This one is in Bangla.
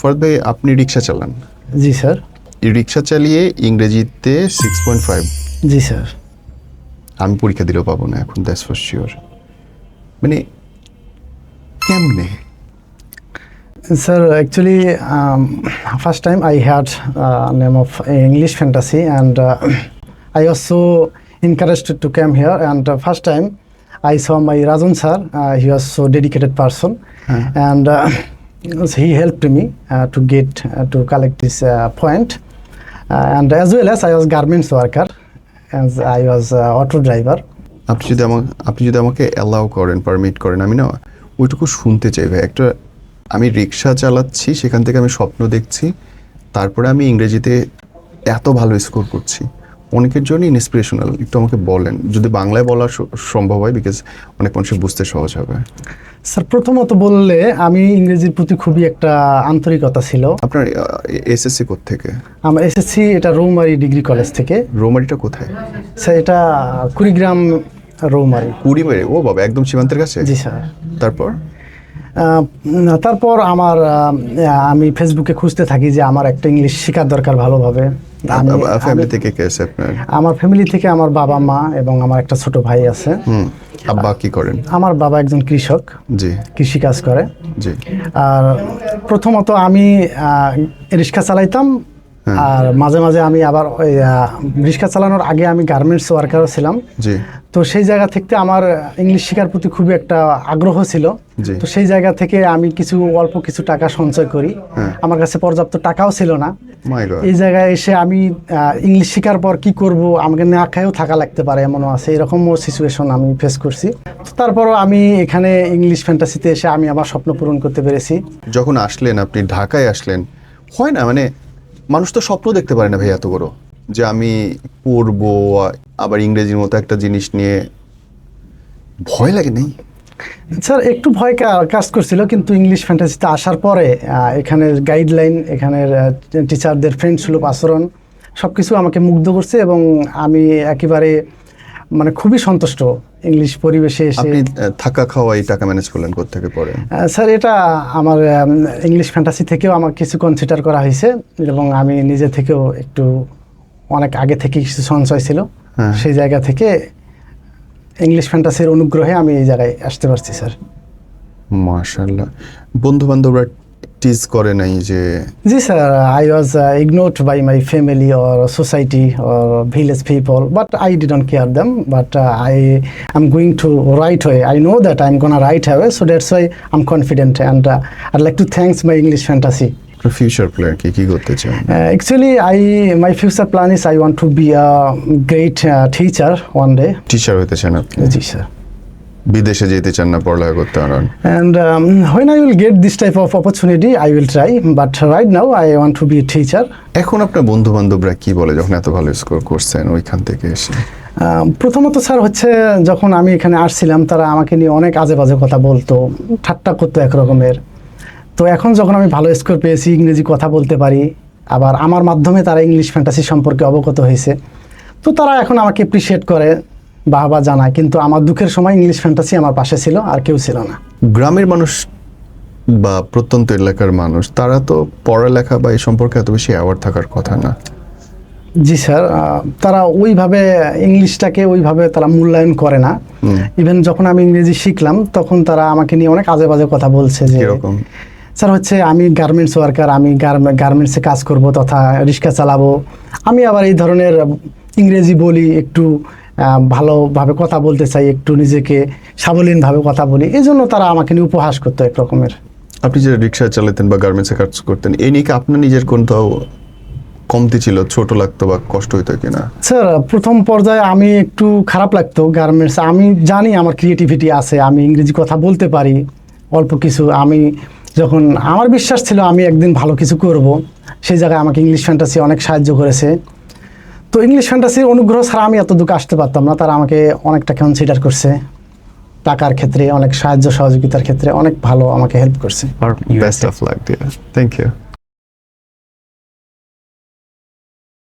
ফরহাদ ভাই, আপনি রিক্সা চালান? জি স্যার। রিক্সা চালিয়ে ইংরেজিতে 6.5? জি স্যার। আমি পরীক্ষা দিলেও পাবো না এখন, দ্যাটস ফর শিওর। মানে কেমনে? Sir, actually, first time I heard name of English fantasy, and I also encouraged to come here. And first time I saw my Rajan sir. He was so dedicated person, and he helped me to get to collect this point. And as well as I was garments worker, as I was auto driver. আপনি যদি আমাকে অ্যালাউ করেন, পারমিট করেন, আমি না ওইটুকু শুনতে চাই ভাই। একটা আমি রিক্সা চালাচ্ছি, সেখান থেকে আমি স্বপ্ন দেখছি, তারপরে আমি ইংরেজিতে এত ভালো স্কোর করছি। অনেকের জন্য ইন্সপিরেশনাল। একটু আমাকে বলেন, যদি বাংলায় বলা সম্ভব হয়, বিকজ অনেক মানুষের বুঝতে সহজ হবে। স্যার, প্রথমত বললে আমি ইংরেজির প্রতি খুবই একটা আন্তরিকতা ছিল। আপনার এসএসসি কোত্থেকে? আমার এসএসসি এটা রৌমারী ডিগ্রি কলেজ থেকে। রৌমারীটা কোথায়? স্যার, এটা কুড়িগ্রাম রৌমারী। কুড়িগ্রামে? ও বাবা, একদম সীমান্তের কাছে। জি স্যার। তারপর আমি ফেসবুকে খুঁজতে থাকি যে আমার একটা ইংলিশ শেখার দরকার ভালোভাবে। ফ্যামিলি থেকে কে আছে আপনার? আমার ফ্যামিলি থেকে আমার বাবা মা এবং আমার একটা ছোট ভাই আছে। আব্বা কি করেন? আমার বাবা একজন কৃষক। জি। কৃষি কাজ করে। জি। আর প্রথমত আমি রিক্সা চালাইতাম, আর মাঝে মাঝে আমি আবার ওই রিক্সা চালানোর আগে আমি গার্মেন্টস ওয়ার্কারও ছিলাম। জি। তো সেই জায়গা থেকে আমার ইংলিশ শেখার প্রতি খুবই একটা আগ্রহ ছিল। তো সেই জায়গা থেকে আমি অল্প কিছু টাকা সঞ্চয় করি। আমার কাছে পর্যাপ্ত টাকাও ছিল না। এই জায়গায় এসে আমি ইংলিশ শেখার পর কি করব, আমাকে না খায়ও থাকা লাগতে পারে, এমনও আছে, এরকমও সিচুয়েশন আমি ফেস করছি। তো তারপরও আমি এখানে ইংলিশ ফ্যান্টাসিতে এসে আমি আমার স্বপ্ন পূরণ করতে পেরেছি। যখন আসলেন, আপনি ঢাকায় আসলেন, হয় না মানে মানুষ তো স্বপ্ন দেখতে পারে না ভাই এত বড়, যে আমি পড়বো আবার ইংরেজির মতো একটা জিনিস নিয়ে। ভয় লাগে নেই? স্যার, একটু ভয় কাজ করছিল, কিন্তু ইংলিশ ফ্যান্টাসিতে আসার পরে এখানের গাইডলাইন, এখানের টিচারদের ফ্রেন্ড সুলভ আচরণ সব কিছু আমাকে মুগ্ধ করছে, এবং আমি একেবারে মানে খুবই সন্তুষ্ট ইংলিশ পরিবেশে এসে। আপনি থাকা খাওয়া এই টাকা ম্যানেজ করলেন কোত্থেকে পরে? স্যার, এটা আমার ইংলিশ ফ্যান্টাসি থেকেও আমার কিছু কনসিডার করা হয়েছে, এবং আমি নিজে থেকেও একটু অনেক আগে থেকে কিছু সঞ্চয় ছিল, সেই জায়গা থেকে ইংলিশ ফ্যান্টাসির অনুগ্রহে আমি এই জায়গায় আসতে পারছি স্যার। মাশাআল্লাহ। বন্ধু বান্ধবরা টিজ করে নাই যে? Ji sir, I was ignored by my family or society or village people, but I didn't care them, but I am going to right way. I know that I am gonna right way, so that's why I am confident, and I'd like to thanks my English fantasy. Future plan কি করতে চান? Actually, my future plan is I want to be a great teacher one day. Teacher হতে চান আপনি? জি স্যার। বিদেশে যেতে চান না পড়ালেখা করতে? And when I will get this type of opportunity, I will try. But right now, I want to be a teacher. এখন আপনার বন্ধু বান্ধবরা কি বলে যখন এত ভালো স্কোর করছেন ওইখান থেকে এসে? প্রথমত স্যার হচ্ছে, যখন আমি এখানে আসছিলাম তারা আমাকে নিয়ে অনেক আজে বাজে কথা বলতো, ঠাট্টা করতো একরকমের। তো এখন যখন আমি ভালো স্কোর পেয়েছি, ইংরেজি কথা বলতে পারি, আবার আমার মাধ্যমে তারা ইংলিশ ফ্যান্টাসি সম্পর্কে অবগত হয়েছে, তো তারা এখন আমাকে অ্যাপ্রিসিয়েট করে, বাহবা জানায়। কিন্তু আমার দুঃখের সময় ইংলিশ ফ্যান্টাসি আমার পাশে ছিল, আর কেউ ছিল না। গ্রামের মানুষ বা প্রত্যন্ত এলাকার মানুষ, তারা তো পড়ালেখা বা এই সম্পর্কে এত বেশি অ্যাওয়ার্ড থাকার কথা না। জি স্যার, তারা ওইভাবে ইংলিশটাকে ওইভাবে তারা মূল্যায়ন করে না। ইভেন যখন আমি ইংরেজি শিখলাম, তখন তারা আমাকে নিয়ে অনেক আজে বাজে কথা বলছে। যে স্যার হচ্ছে আমি গার্মেন্টস ওয়ার্কার, আমি গার্মেন্টসে কাজ করব তথা রিক্সা চালাবো, আমি আবার এই ধরনের ইংরেজি বলি, একটু ভালোভাবে কথা বলতে চাই, একটু নিজেকে সাবলীনভাবে কথা বলি, এই জন্য তারা আমাকে নিয়ে উপহাস করতো এক রকমের। আপনি যে রিক্সা চালাতেন বা গার্মেন্টসে কাজ করতেন, এই নিয়ে কি আপনার নিজের কোনটাও কমতি ছিল, ছোট লাগতো বা কষ্ট হইতো কিনা? স্যার, প্রথম পর্যায়ে আমি একটু খারাপ লাগতো গার্মেন্টস। আমি জানি আমার ক্রিয়েটিভিটি আছে, আমি ইংরেজি কথা বলতে পারি অল্প কিছু। আমি যখন আমার বিশ্বাস ছিল আমি একদিন ভালো কিছু করব, সেই জায়গায় আমাকে ইংলিশ ফ্যান্টাসি অনেক সাহায্য করেছে। তো ইংলিশ ফ্যান্টাসির অনুগ্রহ ছাড়া আমি এত দূর আসতে পারতাম না। তারা আমাকে অনেকটা কনসিডার করছে, টাকার ক্ষেত্রে অনেক সাহায্য সহযোগিতার ক্ষেত্রে অনেক ভালো আমাকে হেল্প করছে। Best of luck dear. Thank you.